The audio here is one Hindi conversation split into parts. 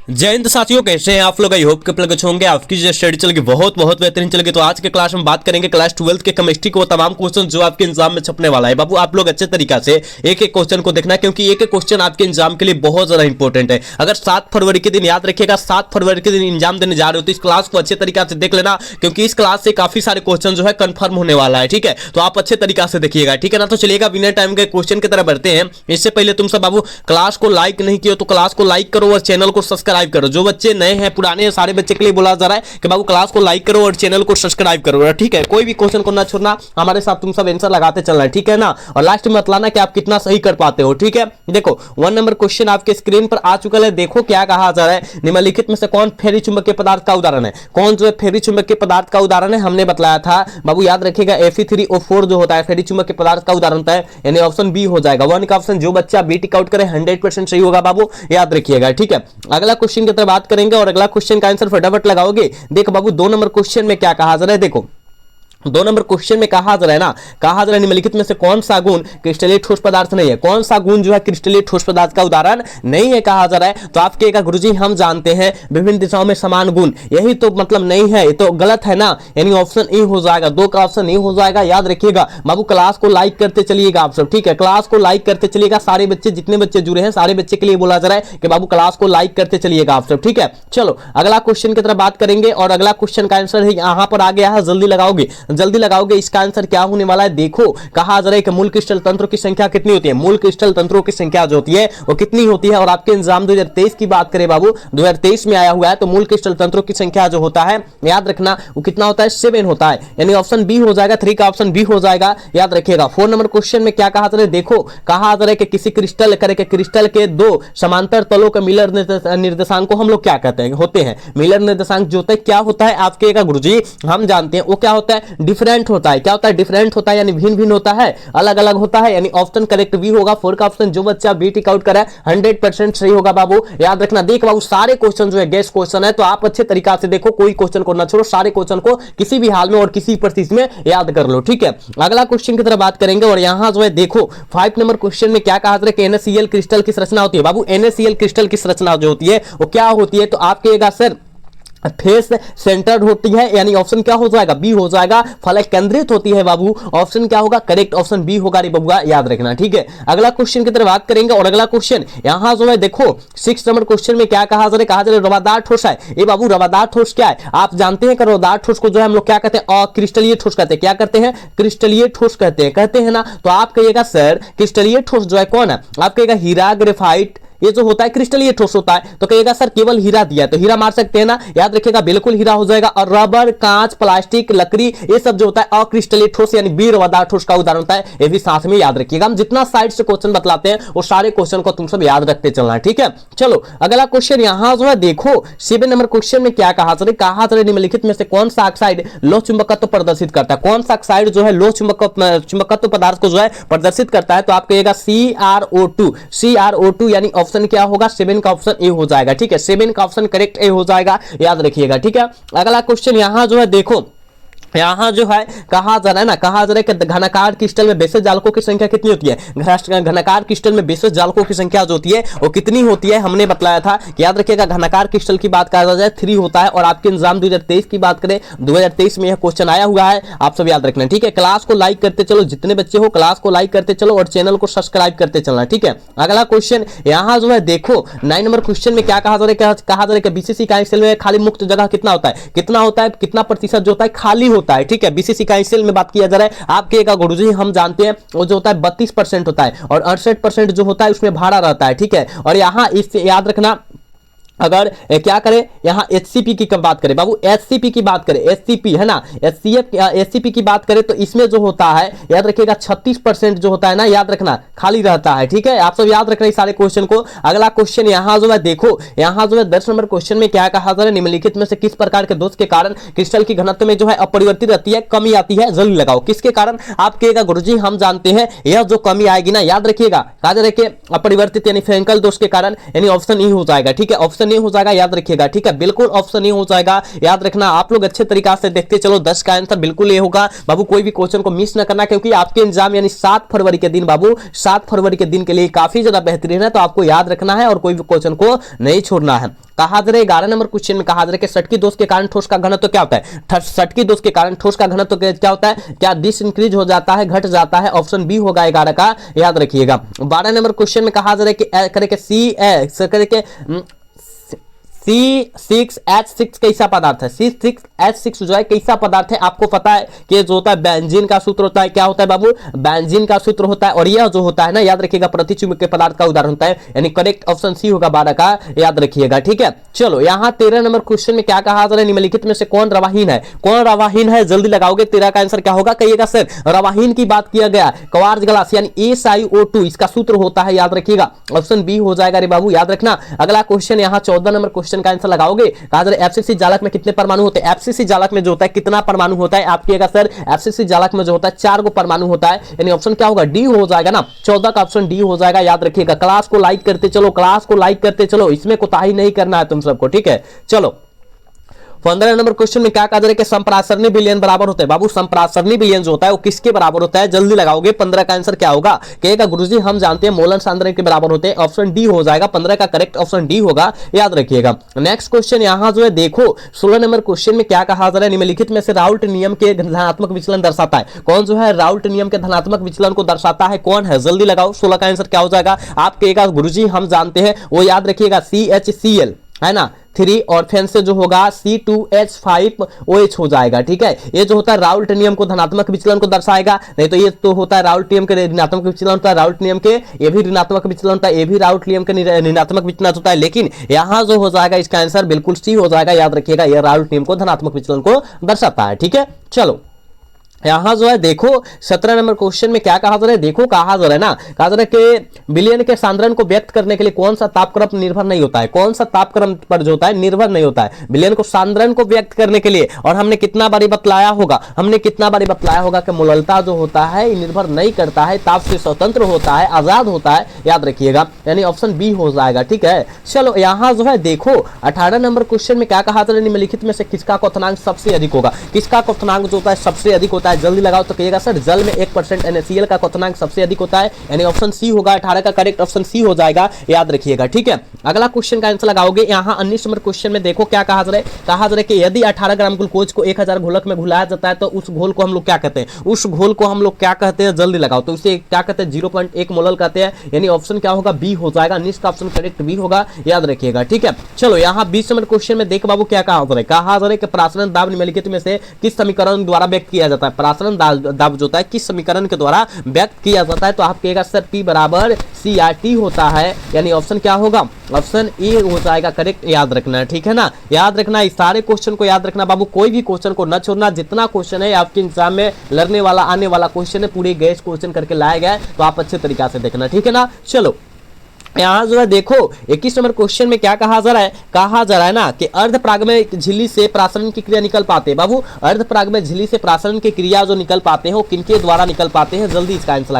जय हिंद साथियों, कैसे हैं आप लोग। आई होप के अच्छे होंगे। आपकी जो स्टडी चलेगी बहुत बेहतरीन चलेगी। तो आज के क्लास में बात करेंगे क्लास 12 के केमिस्ट्री को तमाम क्वेश्चन जो आपके एग्जाम में छपने वाला है। बाबू आप लोग अच्छे तरीका से एक एक क्वेश्चन को देखना, क्योंकि एक एक क्वेश्चन आपके एग्जाम के लिए बहुत ज्यादा इंपॉर्टेंट है। अगर 7 फरवरी के दिन याद रखिएगा, 7 फरवरी के दिन एग्जाम देने जा रहे हो तो इस क्लास को अच्छे तरीका से देख लेना, क्योंकि इस क्लास से काफी सारे क्वेश्चन जो है कंफर्म होने वाला है। ठीक है, तो आप अच्छे तरीका से देखिएगा, ठीक है ना। तो चलिएगा बिना टाइम के क्वेश्चन की तरह बढ़ते हैं। इससे पहले तुम सब बाबू क्लास को लाइक नहीं किया तो क्लास को लाइक करो और चैनल को सब्सक्राइब करो। जो बच्चे नए हैं, पुराने हैं, सारे बच्चे के लिए बोला जा रहा है कि बाबू क्लास को लाइक करो और चैनल को सब्सक्राइब करो। ठीक है, कोई भी क्वेश्चन को ना छोड़ना, हमारे साथ तुम सब आंसर लगाते चलना है, ठीक है ना। और लास्ट में बतलाना कि आप कितना सही कर पाते हो। ठीक है, देखो 1 नंबर क्वेश्चन आपके स्क्रीन पर आ चुका है। देखो क्या कहा जा रहा है, निम्नलिखित में से कौन फेरी चुंबकीय पदार्थ का उदाहरण है। कौन जो है फेरी चुंबकीय पदार्थ का उदाहरण है, हमने बतलाया था बाबू, याद रखिएगा Fe3O4 जो होता है फेरी चुंबकीय पदार्थ का उदाहरण होता है, यानी ऑप्शन बी हो जाएगा। 1 का ऑप्शन जो बच्चा बी टिक आउट करे 100% सही होगा बाबू, याद रखिएगा। ठीक है, अगला क्वेश्चन की तरफ बात करेंगे और अगला क्वेश्चन का आंसर फटाफट लगाओगे। देखो बाबू 2 नंबर क्वेश्चन में क्या कहा जा रहा है। देखो 2 नंबर क्वेश्चन में कहा जा रहा है ना, कहा जा रहा है निम्नलिखित में से कौन सा गुण क्रिस्टलीय ठोस पदार्थ नहीं है। कौन सा गुण जो है क्रिस्टलीय ठोस पदार्थ का उदाहरण नहीं है कहा जा रहा है। तो आपके कहा गुरुजी हम जानते हैं विभिन्न दिशाओं में समान गुण, यही तो मतलब नहीं है, ये तो गलत है ना, यानी ऑप्शन ए हो जाएगा। 2 का ऑप्शन ए हो जाएगा, याद रखिएगा बाबू। क्लास को लाइक करते चलिएगा आप सब, ठीक है, क्लास को लाइक करते चलिएगा। सारे बच्चे, जितने बच्चे जुड़े हैं सारे बच्चे के लिए बोला जा रहा है कि बाबू क्लास को लाइक करते चलिएगा आप सब, ठीक है। चलो अगला क्वेश्चन की तरफ बात करेंगे और अगला क्वेश्चन का आंसर है यहां पर आ गया है, जल्दी लगाओगे, जल्दी लगाओगे। इसका आंसर क्या होने वाला है, देखो कहा जा रहा है कि मूल क्रिस्टल तंत्रों की संख्या कितनी होती है। मूल क्रिस्टल तंत्रों की संख्या जो होती है वो कितनी होती है। और आपके एग्जाम 2023 की बात करें बाबू, 2023 में आया हुआ है, तो मूल क्रिस्टल तंत्रों की संख्या जो होता है याद रखना वो कितना होता है, 7 होता है, यानी ऑप्शन बी हो जाएगा। 3 का ऑप्शन बी हो जाएगा, याद रखिएगा। 4 नंबर क्वेश्चन में क्या कहा जा रहा है, देखो कहा जा रहा है कि किसी क्रिस्टल क्रिस्टल के 2 समांतर तलों के मिलर निर्देशांक को हम लोग क्या कहते हैं, होते हैं। मिलर निर्देशांक जो होता है क्या होता है आपके गुरुजी, हम जानते हैं वो क्या होता है, डिफरेंट होता है। क्या होता है, डिफरेंट होता है, यानी भिन्न भिन्न होता है, अलग अलग होता है, यानी ऑप्शन करेक्ट बी होगा। 4 का ऑप्शन जो बच्चा बी टिक आउट करा 100% सही होगा बाबू, याद रखना। देख बाबू सारे क्वेश्चन जो है गेस क्वेश्चन है, तो आप अच्छे तरीका से देखो, कोई क्वेश्चन को ना छोड़ो, सारे क्वेश्चन को किसी भी हाल में और किसी परिस्थिति में याद कर लो, ठीक है। अगला क्वेश्चन की तरफ बात करेंगे और यहां जो है देखो 5 नंबर क्वेश्चन में क्या कहा जाता है कि NaCl क्रिस्टल की संरचना होती है। बाबू NaCl क्रिस्टल की संरचना जो होती है वो क्या होती है, तो आपके सर फेस सेंटर्ड होती है, यानी ऑप्शन क्या हो जाएगा, बी हो जाएगा। फलक केंद्रित होती है बाबू, ऑप्शन क्या होगा, करेक्ट ऑप्शन बी होगा रे बबुआ, याद रखना, ठीक है। अगला क्वेश्चन की तरफ बात करेंगे और अगला क्वेश्चन यहां जो है देखो 6 नंबर क्वेश्चन में क्या कहा जा रहा है, कहा जा रहा है रवादार ठोस है। ये बाबू रवादार ठोस क्या है, आप जानते हैं कि रवादार ठोस को जो है हम लोग क्या कहते हैं, क्रिस्टलीय ठोस कहते हैं। क्या कहते हैं, क्रिस्टलीय ठोस कहते हैं ना। तो आप कहिएगा सर क्रिस्टलीय ठोस जो है कौन है, आप कहिएगा हीरा, ग्रेफाइट, ये जो होता है क्रिस्टलीय ठोस होता है। तो कहिएगा सर केवल हीरा दिया है तो हीरा मार सकते हैं ना, याद रखिएगा बिल्कुल हीरा हो जाएगा। और रबर, कांच, प्लास्टिक, लकड़ी, ये सब जो होता है अक्रिस्टलीय ठोस यानी बी रवादार ठोस का उदाहरण होता है, ये भी साथ में याद रखिएगा। हम जितना साइड से क्वेश्चन बतलाते हैं वो सारे क्वेश्चन को तुम सब याद रखते चलना है, ठीक है। चलो अगला क्वेश्चन यहां जो है देखो 7 नंबर क्वेश्चन में क्या कहा कहा निम्नलिखित में से कौन सा ऑक्साइड लोह चुंबकत्व प्रदर्शित करता है। कौन सा ऑक्साइड जो है लोह चुंबकत्व पदार्थ को जो है प्रदर्शित करता है, तो आप कहिएगा CrO2 यानी ऑप्शन क्या होगा, 7 का ऑप्शन ए हो जाएगा, ठीक है। 7 का ऑप्शन करेक्ट ए हो जाएगा, याद रखिएगा, ठीक है। अगला क्वेश्चन यहां जो है देखो, यहां जो है कहा जा रहा है ना, कहा जा रहा है कि घनाकार क्रिस्टल में बेसिस जालकों की संख्या कितनी होती है। घनाकार क्रिस्टल में बेसिस जालकों की संख्या जो होती है वो कितनी होती है, हमने बतलाया था कि याद रखिएगा घनाकार क्रिस्टल की बात करा जाए 3 होता है। और आपके एग्जाम 2023 की बात करें, 2023 में यह क्वेश्चन आया हुआ है, आप सब याद रखना, ठीक है। क्लास को लाइक करते चलो, जितने बच्चे हो क्लास को लाइक करते चलो और चैनल को सब्सक्राइब करते चलना, ठीक है। अगला क्वेश्चन यहां जो है देखो 9 नंबर क्वेश्चन में क्या कहा जा रहा है कि BCC इकाई सेल में खाली मुक्त जगह कितना होता है, कितना प्रतिशत जो होता है खाली होता है, ठीक है। BCC इकाई सेल में बात किया जा रहा है, आपके गुरुजी हम जानते हैं वो जो होता है 32% होता है और 68% जो होता है उसमें भाड़ा रहता है, ठीक है। और यहां इससे याद रखना, अगर क्या करें यहां HCP की बात करें बाबू, HCP की बात करें, HCP है ना, HCP की बात करें तो इसमें जो होता है याद रखिएगा 36% जो होता है ना, याद रखना खाली रहता है, ठीक है। आप सब याद रखना सारे क्वेश्चन को। अगला क्वेश्चन यहां जो है देखो, यहां जो है 10 नंबर क्वेश्चन में क्या कहा जा रहा है, निम्नलिखित में से किस प्रकार के दोष के कारण क्रिस्टल की घनत्व में जो है अपरिवर्तित रहती है, कमी आती है, जल्दी लगाओ किसके कारण। आप कहिएगा गुरुजी हम जानते हैं यह जो कमी आएगी ना, याद रखिएगा कहा जा रहा है कि अपरिवर्तित यानी फ्रैंकल दोष के कारण, यानी ऑप्शन ई हो जाएगा, ठीक है। ऑप्शन ऑप्शन ए हो जाएगा, याद रखिएगा, ठीक है, बिल्कुल ऑप्शन ए हो जाएगा, याद रखना। आप लोग अच्छे तरीका से देखते चलो, 10 का आंसर बिल्कुल ए होगा बाबू। कोई भी क्वेश्चन को मिस ना करना, क्योंकि आपके एग्जाम यानी 7 फरवरी के दिन बाबू, 7 फरवरी के दिन के लिए काफी ज्यादा बेहतरीन है, तो आपको याद रखना है और कोई भी क्वेश्चन को नहीं छोड़ना है। कहा जा रहा है 11 नंबर क्वेश्चन में, कहा जा रहा है कि सटकी दोष के कारण ठोस का घनत्व क्या होता है? सटकी दोष के कारण ठोस का घनत्व क्या होता है? क्या डिस इंक्रीज हो जाता है, घट जाता है? ऑप्शन बी होगा 11 का, याद रखिएगा। 12 नंबर क्वेश्चन में कहा जा रहा है कि C6H6 कैसा पदार्थ है? C6H6 जो है कैसा पदार्थ है? आपको पता है कि जो होता है बेंजीन का सूत्र होता है, क्या होता है बाबू? बेंजीन का सूत्र होता है, और यह जो होता है ना, याद रखिएगा, प्रतिचुंबकीय पदार्थ का उदाहरण होता है, यानी करेक्ट ऑप्शन सी होगा 12 का, याद रखिएगा, ठीक है। चलो यहाँ 13 नंबर क्वेश्चन में क्या कहा जा रहा है? निम्नलिखित में से कौन रवाहीन है? कौन रवाहीन है? जल्दी लगाओगे, 13 का आंसर क्या होगा? कहिएगा सर रवाहीन की बात किया गया, क्वार्ट्ज ग्लास यानी SiO2 इसका सूत्र होता है, याद रखिएगा, ऑप्शन बी हो जाएगा रे बाबू, याद रखना। अगला क्वेश्चन यहाँ 14 नंबर क्वेश्चन का आंसर लगाओगे। कहा जा रहा है FCC जालक में कितने परमाणु होते हैं? FCC जालक में जो होता है कितना परमाणु होता है? आप कहिएगा सर FCC जालक में जो होता है 4 गो परमाणु होता है, यानी ऑप्शन क्या होगा? डी हो जाएगा ना, 14 का ऑप्शन डी हो जाएगा, याद रखिएगा। क्लास को लाइक करते चलो, क्लास को लाइक करते चलो, इसमें कोताही नहीं करना है तुम सबको, ठीक है। चलो 15 नंबर क्वेश्चन में क्या कहा जा रहा है कि संप्रासरणी विलयन बराबर होता है? बाबू संप्रासरणी विलयन जो होता है वो किसके बराबर होता है? जल्दी लगाओगे, 15 का आंसर क्या होगा? कहेगा गुरुजी हम जानते हैं मोलन सांद्रण के बराबर होते हैं, ऑप्शन डी हो जाएगा, 15 का करेक्ट ऑप्शन डी होगा, याद रखिएगा। नेक्स्ट क्वेश्चन यहाँ जो है देखो 16 नंबर क्वेश्चन में क्या कहा जा रहा है? निम्नलिखित में से राउल्ट नियम के धनात्मक विचलन दर्शाता है कौन? जो है राउल्ट नियम के धनात्मक विचलन को दर्शाता है कौन है? जल्दी लगाओ, 16 का आंसर क्या हो जाएगा? आप कहेगा गुरुजी हम जानते हैं, वो याद रखिएगा CHCl है ना, 3 और फैन से जो होगा C2H5OH हो जाएगा, ठीक है। ये जो होता है राउल्ट नियम को धनात्मक विचलन को दर्शाएगा, नहीं तो ये तो होता है राउल्ट नियम के ऋणात्मक विचलन होता है, राउल्ट नियम के ये भी ऋणात्मक विचलन होता है, ये भी राउल्ट नियम के ऋणात्मक विचलन होता है, लेकिन यहां जो हो जाएगा इसका आंसर बिल्कुल सी हो जाएगा, याद रखिएगा, ये राउल्ट नियम को धनात्मक विचलन को दर्शाता है, ठीक है। चलो यहां जो है देखो 17 नंबर क्वेश्चन में क्या कहा जा रहा है? देखो कहा जा रहा है ना, कहा जा रहा है कि विलयन के सांद्रण को व्यक्त करने के लिए कौन सा तापक्रम निर्भर नहीं होता है? कौन सा तापक्रम पर जो होता है निर्भर नहीं होता है विलयन को सांद्रण को व्यक्त करने के लिए? और हमने कितना बारी बतलाया होगा, कि मोललता जो होता है निर्भर नहीं करता है, ताप से स्वतंत्र होता है, आजाद होता है, याद रखिएगा, यानी ऑप्शन बी हो जाएगा, ठीक है। चलो यहाँ जो है देखो 18 नंबर क्वेश्चन में क्या कहा जा रहा है? निम्नलिखित में से किसका क्वथनांक सबसे अधिक होगा? किसका क्वथनांक जो होता है सबसे अधिक होता है? जल्दी लगाओ, तो कहिएगा सर जल में 1% NaCl का क्वथनांक सबसे अधिक होता है, यानी ऑप्शन सी होगा, 18 का करेक्ट ऑप्शन सी हो जाएगा, याद रखिएगा, ठीक है। अगला क्वेश्चन का आंसर लगाओगे, यहाँ 19 नंबर क्वेश्चन में देखो क्या कहा जा रहा है? कहा जा रहा है कि यदि 18 ग्राम ग्लूकोज को 1000 घोलक में घुलाया जाता है तो उस घोल को हम लोग क्या कहते हैं? जल्दी लगाओ, तो इसे क्या कहते हैं? 0.1 मोलल कहते हैं, यानी ऑप्शन क्या होगा? बी हो जाएगा, 19 का ऑप्शन करेक्ट बी होगा, याद रखिएगा, ठीक है। चलो यहाँ 20 नंबर क्वेश्चन में देख बाबू क्या कहा जा रहा है? कहा जा रहा है कि प्रासरण दाब निम्नलिखित में से किस समीकरण द्वारा व्यक्त किया जाता है? प्रासरण दाब जो होता है किस समीकरण के द्वारा व्यक्त किया जाता है? तो आप कहेगा सर P बराबर CRT होता है, यानी ऑप्शन क्या होगा? ऑप्शन ए हो जाएगा, करेक्ट, याद रखना, ठीक है ना। याद रखना, इस सारे क्वेश्चन को याद रखना बाबू, कोई भी क्वेश्चन को न छोड़ना, जितना क्वेश्चन है आपके एग्जाम में लड़ने वाला आने वाला क्वेश्चन है पूरे गैस क्वेश्चन करके लाया गया है, तो आप अच्छे तरीका से देखना, ठीक है ना। चलो यहाँ जो है देखो 21 नंबर क्वेश्चन में क्या कहा जा रहा है? कहा जा रहा है ना कि अर्धपराग में झिल्ली से प्रासरण की क्रिया निकल पाते हैं। बाबू अर्धपराग में झिल्ली से प्रासरण की क्रिया जो निकल पाते हैं वो किनके द्वारा निकल पाते हैं? जल्दी इसका आंसर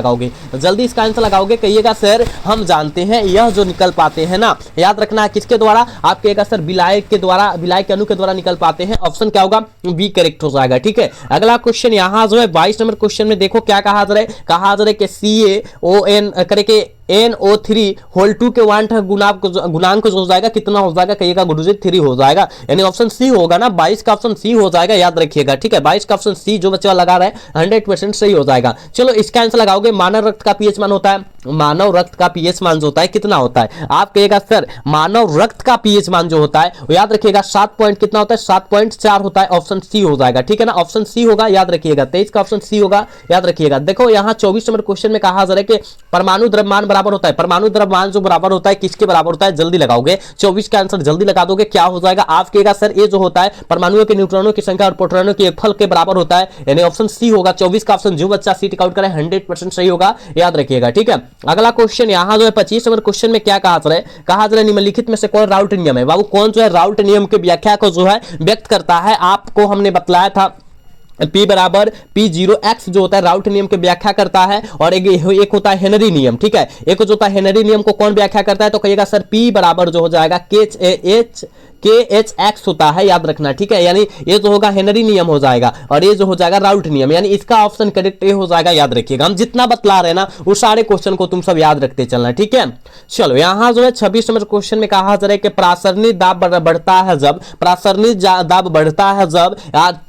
लगाओगे, कहिएगा सर हम जानते हैं, यह जो निकल पाते हैं ना, याद रखना है किसके द्वारा? आप कहिएगा सर विलायक के द्वारा, विलायक के अणु के द्वारा निकल पाते हैं, ऑप्शन क्या होगा? बी करेक्ट हो जाएगा, ठीक है। अगला क्वेश्चन यहाँ जो है 22 नंबर क्वेश्चन में देखो क्या कहा जा रहा है? कहा जा रहा है कि CaON करके NO3 होल 2 के गुणांक जो हो जाएगा कितना हो जाएगा? कहिएगा गुरुजी 3 हो जाएगा, यानी ऑप्शन सी होगा ना, 22 का ऑप्शन सी हो जाएगा, याद रखिएगा, ठीक है। 22 का ऑप्शन सी जो बच्चा लगा रहा है 100% सही हो जाएगा। चलो इसका आंसर लगाओगे, मानव रक्त का पीएच मान होता है, मानव रक्त का पीएच मान जो होता है कितना होता है? आप कहिएगा सर मानव रक्त का पीएच मान जो होता है याद रखिएगा 7 पॉइंट कितना होता है? 7.4 होता है, ऑप्शन सी हो जाएगा, ठीक है ना, ऑप्शन सी होगा, याद रखिएगा। 23 का ऑप्शन सी होगा, याद रखिएगा। देखो यहाँ 24 नंबर क्वेश्चन में कहा जा रहा है कि परमाणु द्रव्यमान बराबर होता है, परमाणु द्रव्यमान जो बराबर होता है किसके बराबर होता है? जल्दी लगाओगे, 24 का आंसर जल्दी लगा दोगे, क्या हो जाएगा? आप कहेगा सर ये जो होता है परमाणुओं के न्यूट्रॉनों की संख्या और प्रोटॉनों के योगफल के बराबर होता है, यानी ऑप्शन सी होगा। 24 का ऑप्शन जो बच्चा सी टिक आउट करे 100% सही होगा, याद रखिएगा, ठीक है। अगला क्वेश्चन यहाँ जो है 25 नंबर क्वेश्चन में क्या कहा जा रहा है? कहा जा रहा है निम्नलिखित में से कौन राउल्ट नियम है? बाबू कौन जो है राउल्ट नियम के व्याख्या को जो है व्यक्त करता है? आपको हमने बतलाया था P बराबर P0x जो होता है राउट नियम की व्याख्या करता है, और एक होता है हेनरी नियम। ठीक है, एक जो होता है हेनरी नियम को कौन व्याख्या करता है, तो कहिएगा सर P बराबर जो हो जाएगा KHX होता है, याद रखना। ठीक है, यानी ये जो होगा हेनरी नियम हो जाएगा और ये जो हो जाएगा राउट नियम, यानी इसका ऑप्शन करेक्ट ये हो जाएगा, याद रखिएगा। हम जितना बतला रहे हैं ना वो सारे क्वेश्चन को तुम सब याद रखते चलना। ठीक है, चलो यहां जो है 26 नंबर क्वेश्चन में कहा जा रहा है कि प्रासरणी दाब बढ़ता है जब, प्रासरणी दाब बढ़ता है जब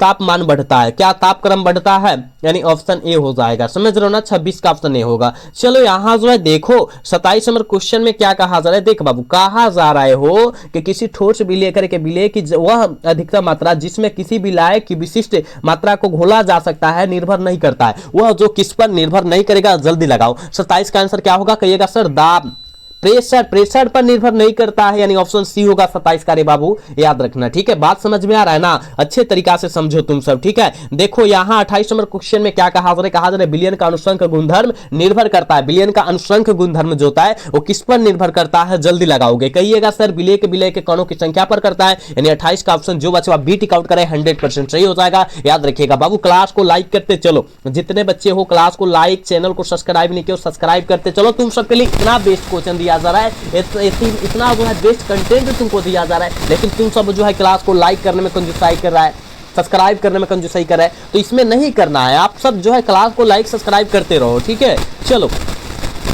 तापमान बढ़ता है, क्या तापक्रम बढ़ता है, यानी ऑप्शन ए हो जाएगा। समझ रहे हो ना, 26 का ऑप्शन ए होगा। चलो यहां जो है देखो 27 नंबर क्वेश्चन में क्या कहा जा रहा है, देख बाबू, कहा जा रहा है हो कि किसी ठोस विलय करके विलय की वह अधिकतम मात्रा जिसमें किसी विलायक की विशिष्ट मात्रा को घोला जा सकता है निर्भर नहीं करता है, वह जो किस पर निर्भर नहीं करेगा, जल्दी लगाओ। 27 का आंसर क्या होगा, कहिएगा सर दाब, प्रेशर, प्रेशर पर निर्भर नहीं करता है, यानी ऑप्शन सी होगा 27 का। रे बाबू याद रखना। ठीक है, बात समझ में आ रहा है ना, अच्छे तरीका से समझो तुम सब। ठीक है, देखो यहां 28 नंबर क्वेश्चन में क्या कहा जा रहा है, विलयन का अनुसंख्य गुणधर्म निर्भर करता है, विलयन का अनुसंख्य गुणधर्म जो होता है वो किस पर निर्भर करता है, जल्दी लगाओगे। कहिएगा सर विलय के कणों की संख्या पर करता है, यानी 28 का ऑप्शन जो बच्चे बी टिक आउट करे 100% सही हो जाएगा, याद रखिएगा। बाबू क्लास को लाइक करते चलो, जितने बच्चे हो क्लास को लाइक, चैनल को सब्सक्राइब नहीं किया सब्सक्राइब करते चलो। तुम सबके लिए इतना बेस्ट क्वेश्चन दिया जा रहा है, इतना जो है बेस्ट कंटेंट तुमको दिया जा रहा है, लेकिन तुम सब जो है क्लास को लाइक करने में कंजूसाई कर रहा है, सब्सक्राइब करने में कंजूसाई कर रहा है, तो इसमें नहीं करना है। आप सब जो है क्लास को लाइक सब्सक्राइब करते रहो। ठीक है, चलो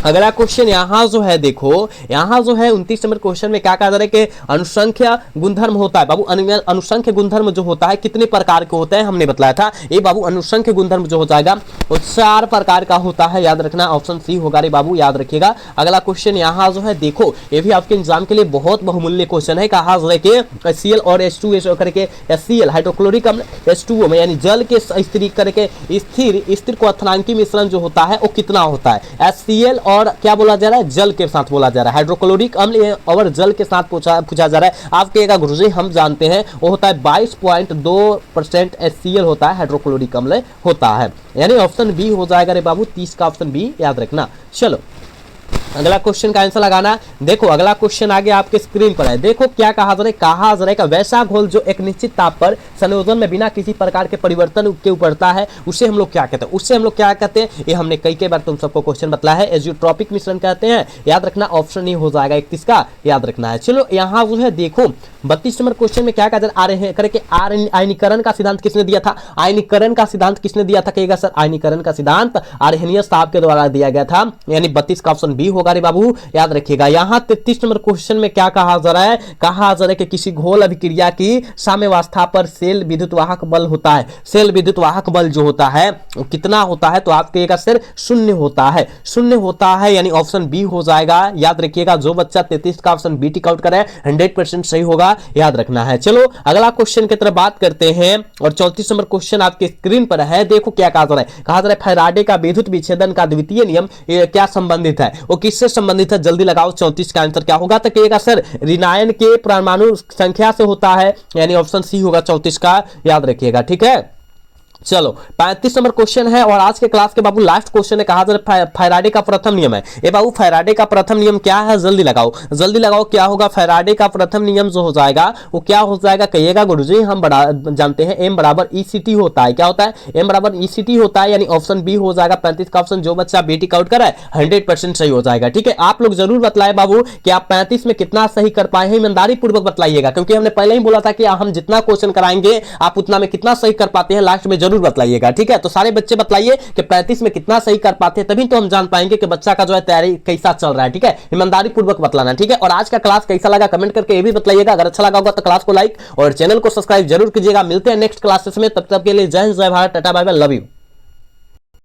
अगला क्वेश्चन यहां जो है देखो, यहां जो है 29 नंबर क्वेश्चन में क्या कहा जा रहा है कि अनुसंख्या गुणधर्म होता है। बाबू अनुसंख्य गुणधर्म जो होता है कितने प्रकार के होते हैं, हमने बताया था। ये बाबू अनुसंख्य गुणधर्म जो हो जाएगा वो 4 प्रकार का होता है, याद रखना, ऑप्शन सी होगा रे बाबू, याद रखिएगा। अगला क्वेश्चन यहां जो है देखो, ये भी आपके एग्जाम के लिए बहुत बहुमूल्य क्वेश्चन है। कहा जा रहा है कि Cl और H2 करके HCl हाइड्रोक्लोरिक अम्ल H2O में यानी जल के स्थिर करके स्थिर क्वथनांकी मिश्रण जो होता है वो कितना होता है। HCl और क्या बोला जा रहा है, जल के साथ बोला जा रहा है, हाइड्रोक्लोरिक अम्ल और जल के साथ पूछा जा रहा है। आपके एक गुरुजी हम जानते हैं वो होता है 22.2% HCl होता है, हाइड्रोक्लोरिक अम्ल होता है, यानी ऑप्शन बी हो जाएगा रे बाबू, 30 का ऑप्शन बी, याद रखना। चलो अगला क्वेश्चन का आंसर लगाना। देखो अगला क्वेश्चन आगे आपके स्क्रीन पर है, देखो क्या कहा जा रहा है, वैसा घोल जो एक निश्चित ताप पर संयोजन में बिना किसी प्रकार के परिवर्तन के उबलता है उसे हम लोग क्या कहते हैं, उससे हम लोग क्या कहते हैं, ये हमने कई बार तुम सबको क्वेश्चन बताया है, एजियोट्रॉपिक मिश्रण कहते हैं, याद रखना। ऑप्शन ही हो जाएगा 31 का, याद रखना है। चलो यहाँ जो है देखो 32 नंबर क्वेश्चन में क्या कहा आ रहे हैं करके, आयनीकरण का सिद्धांत किसने दिया था, आयनीकरण का सिद्धांत किसने दिया था, कहेगा सर आयनीकरण का सिद्धांत आर्हेनियस साहब के द्वारा दिया गया था, यानी 32 का ऑप्शन बी होगा रे बाबू, याद रखिएगा। यहां 33 नंबर क्वेश्चन में क्या कहा जा रहा है, कहा जा रहा है कि किसी घोल अभिक्रिया की साम्यावस्था पर सेल विद्युत वाहक बल होता है, सेल विद्युत वाहक बल जो होता है वो कितना होता है, तो आप कहिएगा सर 0 होता है, 0 होता है, यानी ऑप्शन बी हो जाएगा, याद रखिएगा। जो बच्चा 33 का ऑप्शन बी टिक आउट करे 100% सही होगा, याद रखना है। चलो अगला क्वेश्चन की तरफ बात करते हैं, और 34 नंबर क्वेश्चन आपके स्क्रीन पर है। देखो क्या कहा जा रहा है, कहा जा रहा है फैराडे का विद्युत विच्छेदन का द्वितीय नियम क्या संबंधित है, वो किससे संबंधित है, जल्दी लगाओ। 34 का आंसर क्या होगा, तो कहिएगा सर ऋणायन के परमाणु संख्या से होता है, यानी ऑप्शन सी होगा 34 का, याद रखिएगा। ठीक है, चलो 35 नंबर क्वेश्चन है, और आज के क्लास के बाबू लास्ट क्वेश्चन है। कहा जा रहा है फैराडे का प्रथम नियम है, ये बाबू फैराडे का प्रथम नियम क्या है, जल्दी लगाओ, जल्दी लगाओ। क्या होगा फैराडे का प्रथम नियम जो हो जाएगा वो क्या हो जाएगा, कहिएगा गुरुजी हम बड़ा जानते हैं M बराबर ECT होता है, क्या होता है, M बराबर ECT होता है, यानी ऑप्शन बी हो जाएगा 35 का ऑप्शन। जो बच्चा बी टिक आउट करा है 100% सही हो जाएगा। ठीक है, आप लोग जरूर बतलाए बाबू कि आप 35 में कितना सही कर पाए हैं, ईमानदारी पूर्वक बतलाइएगा, क्योंकि हमने पहले ही बोला था कि हम जितना क्वेश्चन कराएंगे आप उतना में कितना सही कर पाते हैं लास्ट में जरूर बतलाइएगा। ठीक है, तो सारे बच्चे बताइए कि 35 में कितना सही कर पाते हैं, तभी तो हम जान पाएंगे कि बच्चा का जो है तैयारी कैसा चल रहा है। ठीक है, ईमानदारी पूर्वक बतलाना। ठीक है, और आज का क्लास कैसा लगा कमेंट करके ये भी बताइएगा। अगर अच्छा लगा होगा तो क्लास को लाइक और चैनल को सब्सक्राइब जरूर कीजिएगा। मिलते हैं नेक्स्ट क्लासेस में, तब तक के लिए जय हिंद, जय Bharat, tata bye bye, love you.